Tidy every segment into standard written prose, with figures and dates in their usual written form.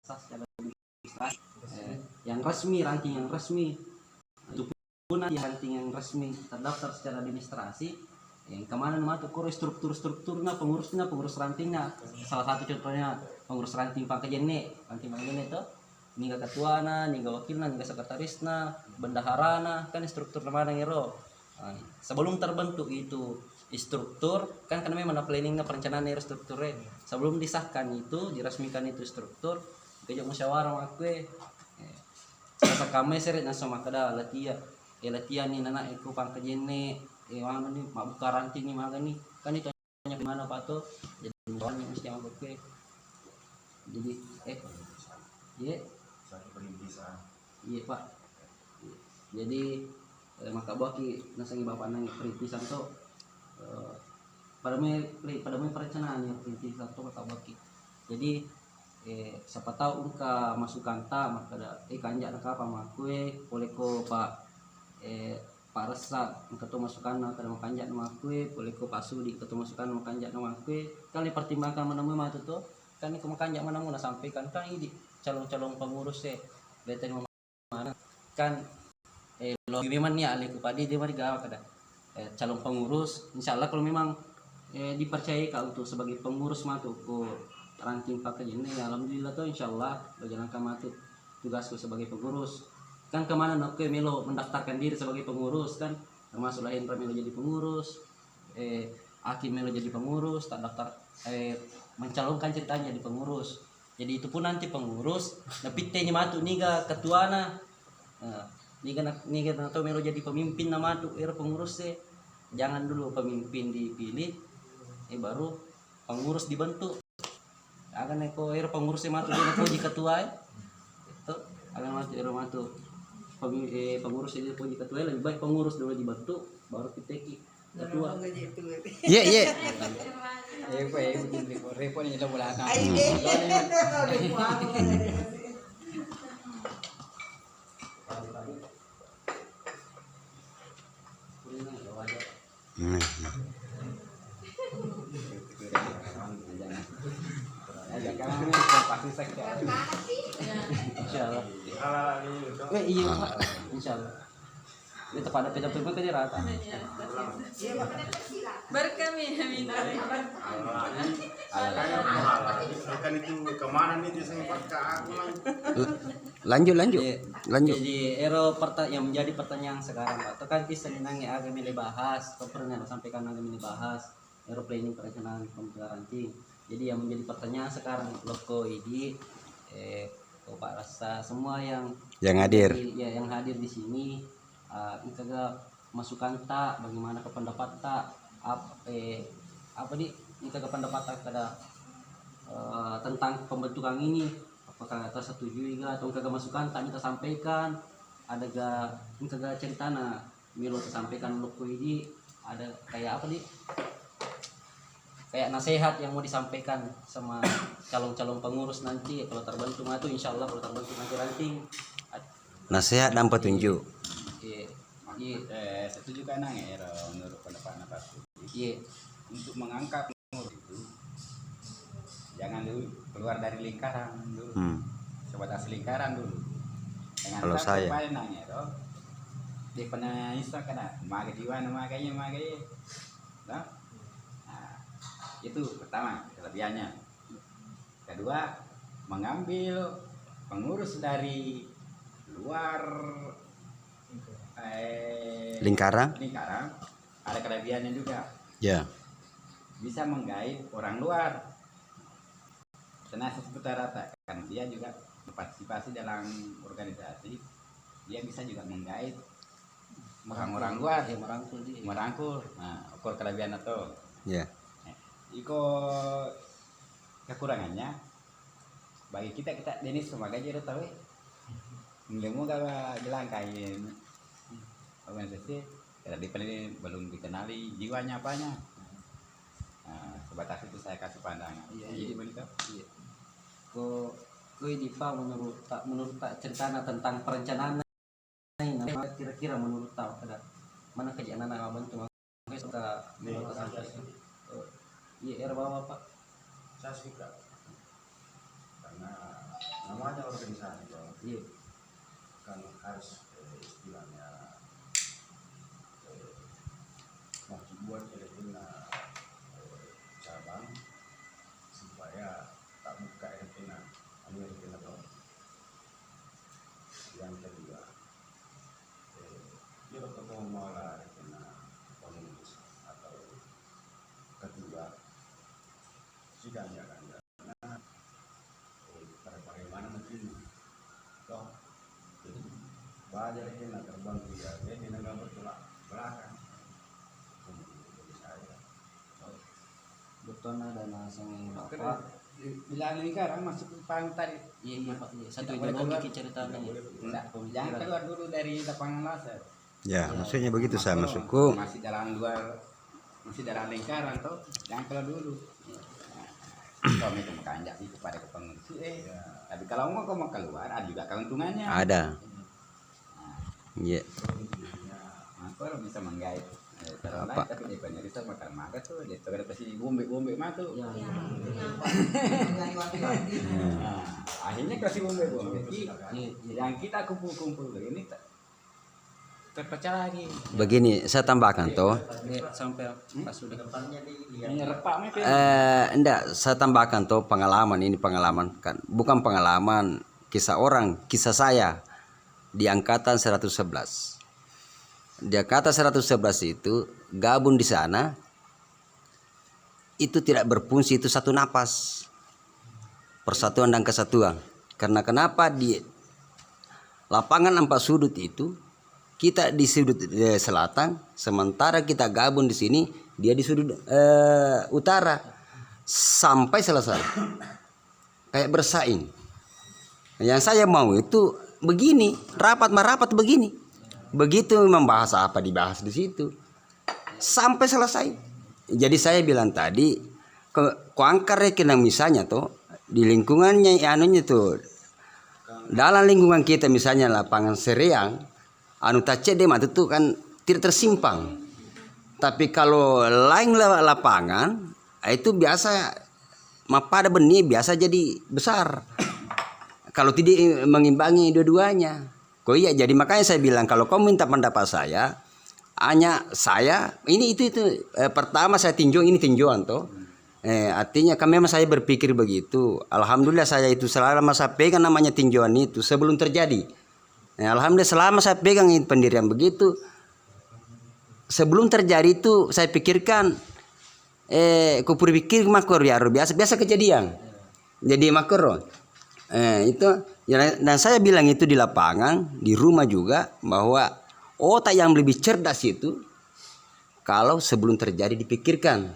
secara administrasi yang resmi, ranting yang resmi itu pun ranting yang resmi terdaftar secara administrasi yang kemana masuk kore strukturnya pengurus rantingnya. Salah satu contohnya pengurus ranting Pangkajene itu niga ketuana, niga wakilna, niga sekretarisna, bendaharana, kan struktur mana ngero. Sebelum terbentuk itu struktur kan memang planningnya perencanaan strukturnya sebelum disahkan itu diresmikan itu struktur kejak musyawarah makwe masa kami seret sama kada latihan nih nana aku Pangkajene mana nih mak buka ranting nih maga nih kan itu tanya gimana Pak tuh jadi soalnya mesti aku ke jadi iya Pak jadi maka baki nasangi bapak nang perintisan tuh pada perencanaan yang perintisan tuh maka baki jadi siapa tahu uka masukan tak maka kanjak nak apa makue boleh ko Pak Pak Resa ketua masukan nak kada makanjak nama makue boleh ko Pak Sudi ketua masukan makanjak nama makue kali pertimbangkan menemui matu tuh kan ini makanjak mana mau sampaikan kan ini calon pengurus beten mana kan lo memang nih alih kupadi dia mari gawa kada calon pengurus insyaallah kalau memang dipercaya kau untuk sebagai pengurus matu ko ranting pakai ini alhamdulillah tuh insyaallah berjalankan matu tugasku sebagai pengurus kan kemana nak ke melo mendaftarkan diri sebagai pengurus kan termasuk lain Melo jadi pengurus Aki Melo jadi pengurus tak daftar mencalonkan ceritanya di pengurus jadi itu pun nanti pengurus tapi tehnya matu niga ketuana niga atau Melo jadi pemimpin nama tuh pengurus jangan dulu pemimpin dipilih baru pengurus dibentuk akan eko pengurusnya matu dia puji ketua itu akan matu pengurus ini puji ketua lebih baik pengurus dulu dibentuk baru kita ketua iya repot ini bola anak insyaallah iya Pak insyaallah itu pada peda-peda ke rata berkami minta kan itu kemana nih dia sempat ke aku lanjut jadi yang menjadi pertanyaan sekarang Pak itu kan kisah nenangnya agak milih bahas pernah sampaikan agak milih bahas planning perencanaan pembangunan ranting jadi yang menjadi pertanyaan sekarang loko ini Pak Rasa semua yang hadir yang hadir di sini kita masukan tak bagaimana ke pendapat tak apa nih kita ke pendapat tak pada tentang pembentukan ini apakah kita setuju atau kagak masukan tak kita sampaikan ada kagak cerita Milo sampaikan loko ini ada kayak apa nih kayak nasihat yang mau disampaikan sama calon pengurus nanti kalau terbentuk itu insyaallah kalau terbentuk nanti ranting nasihat dan petunjuk setuju kan menurut pendapat Pak Sudi untuk mengangkat pengurus itu jangan dulu keluar dari lingkaran dulu sebatas lingkaran dulu dengan kalau saya dia pernah istilah kena maga jiwa maganya nah itu pertama kelebihannya kedua mengambil pengurus dari luar lingkaran ada kelebihannya juga bisa menggait orang luar senasib seputar rata kan dia juga berpartisipasi dalam organisasi dia bisa juga menggait orang luar merangkul nah ukur kelebihan atau iko kekurangannya bagi kita Denis semoga aja tahu nggak gak dilangkain organisasi tadi belum dikenali jiwanya apanya sebatas itu saya kasih pandangan jadi begitu kok Diva menurut tak cerita tentang perencanaan ini kira-kira menurut tak mana kejadian anak bantu suka menurut sampai iya bawa Pak saya suka karena namanya organisasi toh. Iya. Kan harus istilahnya masih buat RPNA cabang supaya tak buka RPNA toh. Yang kedua, dia bakal mau RPNA komunis atau kedua sidangnya kan karena bagaimana mungkin toh jadi banyak yang terbang dia jadi nggak bertolak belakang bagi saya Betul ada nasang bapak. Bila lingkaran masuk ke pantai. Iya Pak. Satu Tidak boleh ideologi keluar. ceritanya. Enggak, jangan keluar dulu dari lapangan laser. Ya, maksudnya begitu saya masukku. Masih dalam luar, masih dalam lingkaran toh, jangan keluar dulu. Kami itu menganjak itu pada kepengurusi. Tapi kalau mau keluar, ada juga keuntungannya. Ada. Iya. Nah, kalau bisa menggait terlalu lain, tapi dia banyak bisa makan makan tuh, dia tuh ada pasti bombe matu. Ya. Nah, akhirnya kasih bombe. Yang kita kumpul ini terpecah lagi. Begini, saya tambahkan toh. Sampai pas sudah Ini repaknya Enggak, saya tambahkan toh pengalaman ini pengalaman kan bukan pengalaman kisah orang, kisah saya di angkatan 111. Di angkatan 111 itu gabung di sana itu tidak berfungsi, itu satu napas. Persatuan dan kesatuan. Karena kenapa di lapangan 4 sudut itu kita di sudut selatan, sementara kita gabung di sini, dia di sudut utara sampai selesai. Kayak bersaing. Yang saya mau itu begini, rapat begini. Begitu membahas apa dibahas di situ sampai selesai. Jadi saya bilang tadi kuangkar rekening misalnya tuh di lingkungannya anunya tuh dalam lingkungan kita misalnya lapangan Sereang anu tacede mah itu kan tidak tersimpang. Tapi kalau lain lapangan itu biasa pada benih biasa jadi besar. Kalau tidak mengimbangi dua-duanya. Kok iya, jadi makanya saya bilang kalau kau minta pendapat saya, hanya saya ini itu pertama saya tinjau ini tinjauan toh. Artinya kan memang saya berpikir begitu. Alhamdulillah saya itu selama saya pegang namanya tinjauan itu sebelum terjadi. Alhamdulillah selama saya pegang pendirian begitu sebelum terjadi itu saya pikirkan ku berpikir makro ya biasa kejadian. Jadi makro. Itu dan saya bilang itu di lapangan, di rumah juga bahwa otak yang lebih cerdas itu kalau sebelum terjadi dipikirkan.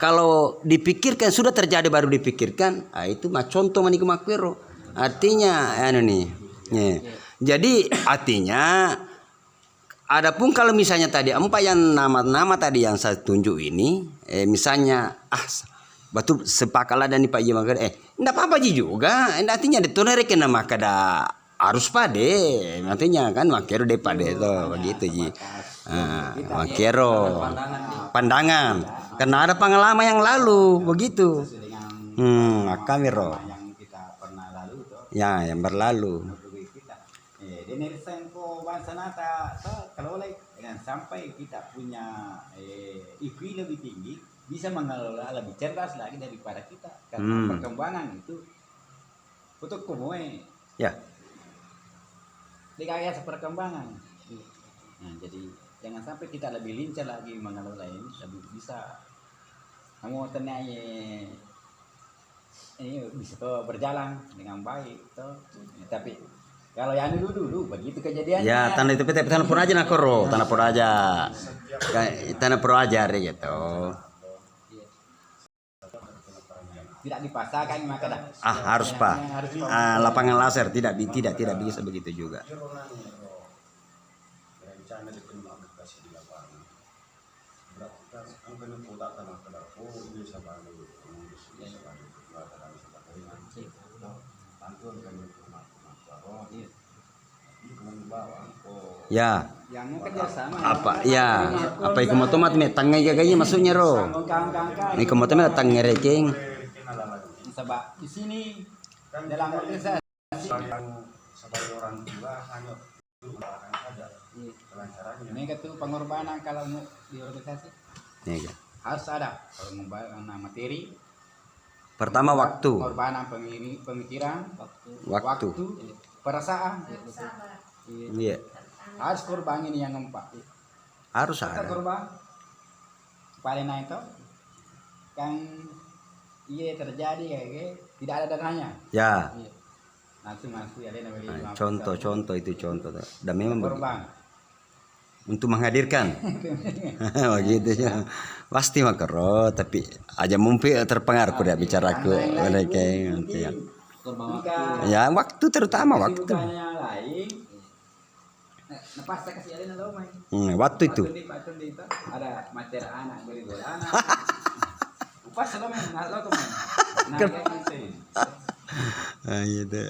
Kalau dipikirkan sudah terjadi baru dipikirkan, itu mah contoh maniku makwero. Artinya jadi artinya adapun kalau misalnya tadi 4 yang nama-nama tadi yang saya tunjuk ini misalnya batu sepakalah dan Pak Ji Makar enggak apa-apa Ji juga artinya ditonere kena makada harus pade artinya kan makero de pade itu begitu Ji. Makero pandangan karena ada pengalaman yang lalu begitu. Kamero yang kita pernah lalu toh. Ya, yang berlalu. Ini senko bangsa nata kalau sampai kita punya IQ lebih tinggi bisa mengelola lebih cerdas lagi daripada kita karena perkembangan itu untuk kumue Ya. dikaya perkembangan. Nah, jadi jangan sampai kita lebih lincah lagi mengelola ini lebih bisa kamu tenang ini bisa berjalan dengan baik toh. Tapi kalau yang dulu begitu kejadiannya. Ya, tanah itu tanah pun aja nakoro, tanah pun aja. Tanah pun aja gitu. Tidak dipasarkan maka dah. Harus Pak. Lapangan laser tidak bisa begitu juga. rencana diterima aplikasi di lapangan. Berarti kan kena kuota tanah kedar. Ini sabantu mengurus ini sabantu keluarga dan sebagainya. Bantuan kami rumah bawa. Ini kemana bawa? Ya. Yang kerjasama. Apa? Ya. Apa iku motomat me tangga gaganya masuknya ro. Ini komotomat tangga reking. Sebab di sini dalam organisasi sebagai orang tua hanya doakan saja Iya. kelancarannya. Ini itu pengorbanan kalau mau di organisasi Iya. harus ada pengorbanan materi, Pertama waktu, pengorbanan pemikiran, waktu. perasaan, Iya, harus korban ini yang keempat. harus Kita ada. korban paling naik itu kan iya terjadi kayak gitu, tidak ada dananya Ya, langsung ya dia beli nah, 50 contoh itu contoh. Dan memang korban. untuk menghadirkan, begitu ya. Pasti makro, tapi aja mumpi terpengaruh kuda bicara ke mereka nanti ya. Korban waktu. Jika Ya waktu terutama waktu. kesibukannya lain, nah pas saya kasih alih nalo main. Waktu itu. Patun di itu ada materi anak beli bola anak. Pas lo main, lo main. Nah, kayak gitu. Nah, gitu.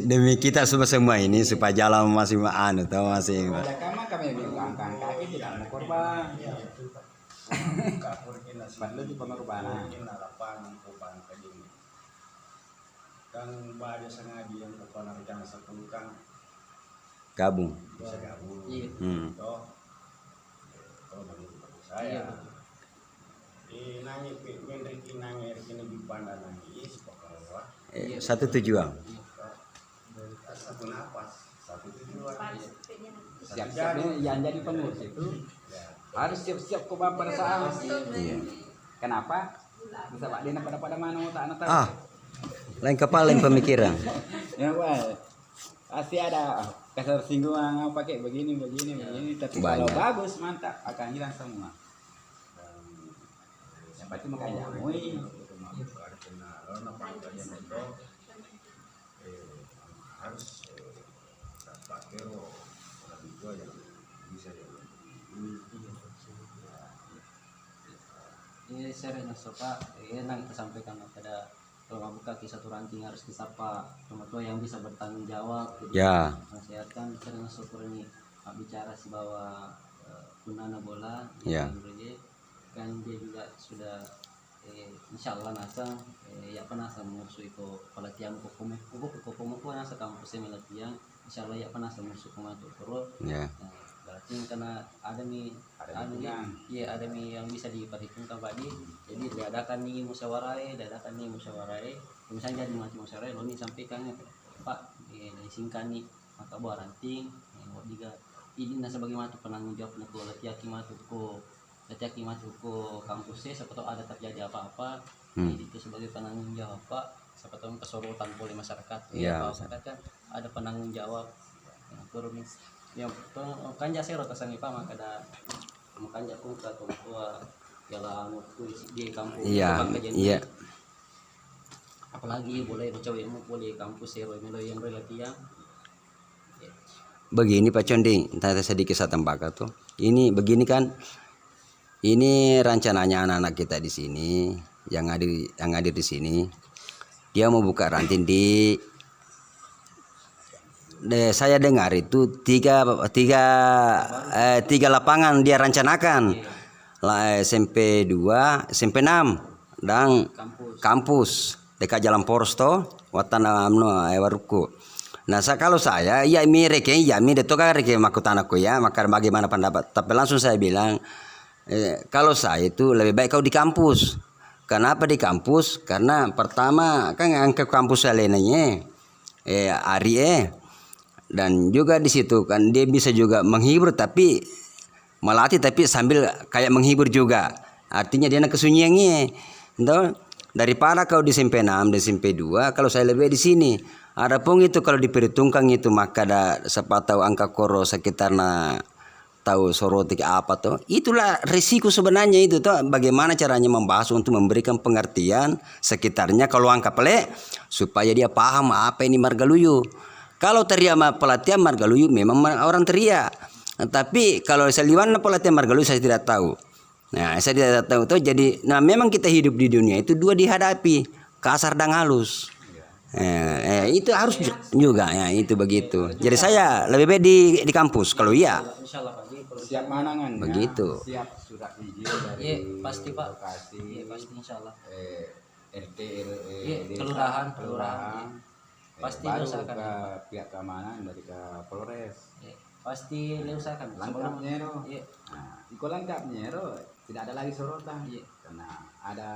Demi kita semua ini supaya jalan masih anu atau masih. Ada kami bilang kaki tidak mau korban. Padahal itu pengorbanan. Kan banyak sengaja yang kepada rencana 10 kan Gabung. bisa gabung. Iya. Toh, kalau menurut saya, nanya Mendriki nanya ini di pandang nangis pokoknya Satu tujuan. satu napas, satu tujuan. Siap-siap yang jadi pengurus itu harus siap-siap kok pada saat. Iya. Kenapa? Bisa Pak Dina pada mana mau tak tahu. Ah, lain kepala lain pemikiran. Ya Pak. Pasti ada ketersinggungan pakai begini tapi kalau Banyak. bagus mantap akan hilang semua. Yang pasti makanya jamui. Harus dapat kero orang tua yang bisa Ini sering sopa, nang kita sampaikan pada kalau buka kisah ranting harus disapa sama tua yang bisa bertanggung jawab. Gitu. Ya. Nasihat kan sering syukur ini bicara si bahwa punana bola, Ya. kan dia juga sudah insya Allah nasa ya pernah musuh itu pelatihan kuku nasa kampusnya melatihan insya Allah ya pernah musuh kumatu terus. Ya. Berarti karena ada nih ada nih yang bisa diperhitungkan Pak Di. Jadi diadakan nih musyawarah, misalnya jadi mati musyawarah lo nih sampaikan Pak disingkan nih maka buah ranting juga ini sebagai matu penanggung jawab nak latiaki matu ko kampusnya siapa tahu ada terjadi apa-apa itu sebagai penanggung jawab Pak siapa tahu kesorotan oleh masyarakat masyarakat kan ada penanggung jawab turun ya kan jasa rotasan Pak maka ada makan jakung ke tua jalan waktu di kampus Iya. Apalagi boleh boleh kampus yang relatif Begini Pak Condi, entah sedikit saya tambahkan tuh. Ini begini kan, ini rencananya anak-anak kita di sini yang hadir di sini. Dia mau buka ranting saya dengar itu tiga lapangan dia rencanakan. SMP 2, SMP 6 dan kampus dekat Jalan Poros to, Watana amno Waruku. Nah, kalau saya ya mirek ya mi itu kan rek makutanako ya, maka bagaimana pendapat? Tapi langsung saya bilang kalau saya itu lebih baik kau di kampus. Kenapa di kampus? Karena pertama kan angka kampus lainnya Ari dan juga di situ kan dia bisa juga menghibur tapi melatih tapi sambil kayak menghibur juga. Artinya dia nak kesunyiannya. Daripada kau di SMP 6, di SMP 2, kalau saya lebih di sini. Adapun itu kalau diperhitungkan itu maka ada sepatau angka koro sekitar tahu sorotik apa tuh. Itulah risiko sebenarnya itu tuh bagaimana caranya membahas untuk memberikan pengertian sekitarnya kalau angka pelek supaya dia paham apa ini margaluyu. Kalau teriak pelatihan margaluyu memang orang teriak. Tapi kalau seliwan pelatihan margaluyu saya tidak tahu. Nah, saya tidak tahu tuh jadi memang kita hidup di dunia itu dua dihadapi, kasar dan halus. Itu harus juga ya itu begitu. Jadi saya lebih baik di kampus kalau iya. Insyaallah Pak Siap manangan begitu. Siap surat izin dari pasti Pak. lokasi Pasti insyaallah. RT kelurahan. Pasti baru diusahakan. ke pihak keamanan dari ke Polres. Ya, pasti diusahakan Lengkapnya ro. Iya. Nah, iko lengkapnya ro, tidak ada lagi sorotan. Iya. Karena ada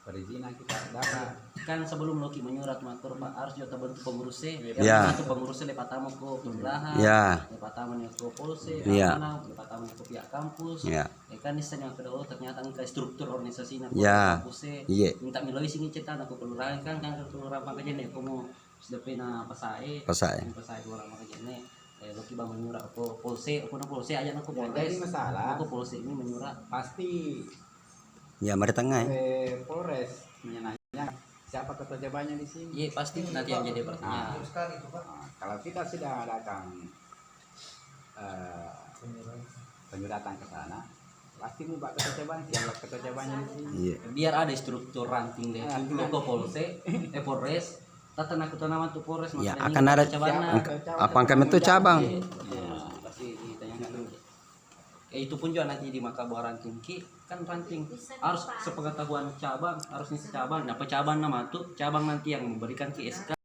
perizinan kita dapat. Kan sebelum Loki menyurat matur Pak harus juga bentuk pengurusnya. Ya. Itu pengurusnya lepat tamu ke kelurahan. Ya. Lepat tamu ke polisi. Ya. Lepat tamu ke pihak kampus. Ya. Kan yang kedua ternyata ke struktur organisasinya Ya. kampusnya. Iya. Minta miloi sini cerita aku kelurahan kan ke kelurahan makanya aku mau sudah pernah pasai. Pasai. Pasai kelurahan makanya Loki bang menyurat ke polisi. Aku polisi aja aku Jadi polres. masalah. Aku polisi ini menyurat. Pasti Ya, mari tengah. Polres menanya siapa ketua jabatannya di sini. Iya pasti nanti yang jadi pertanyaan. Nah, kalau kita sudah adakan penyuratan ke sana, pasti mau ketua jabatan siapa ketua jabatannya di sini. Iya. Biar ada struktur ranting deh dulu ke polse polres tata nak nama tuh polres Ya, makanya akan ada cabana apa kami itu cabang. pasti ditanyakan dulu. Itu pun juga nanti di Makabuar ranting ki kan ranting harus sepengetahuan cabang harus nih cabang nah cabang nama tuh cabang nanti yang memberikan ki SK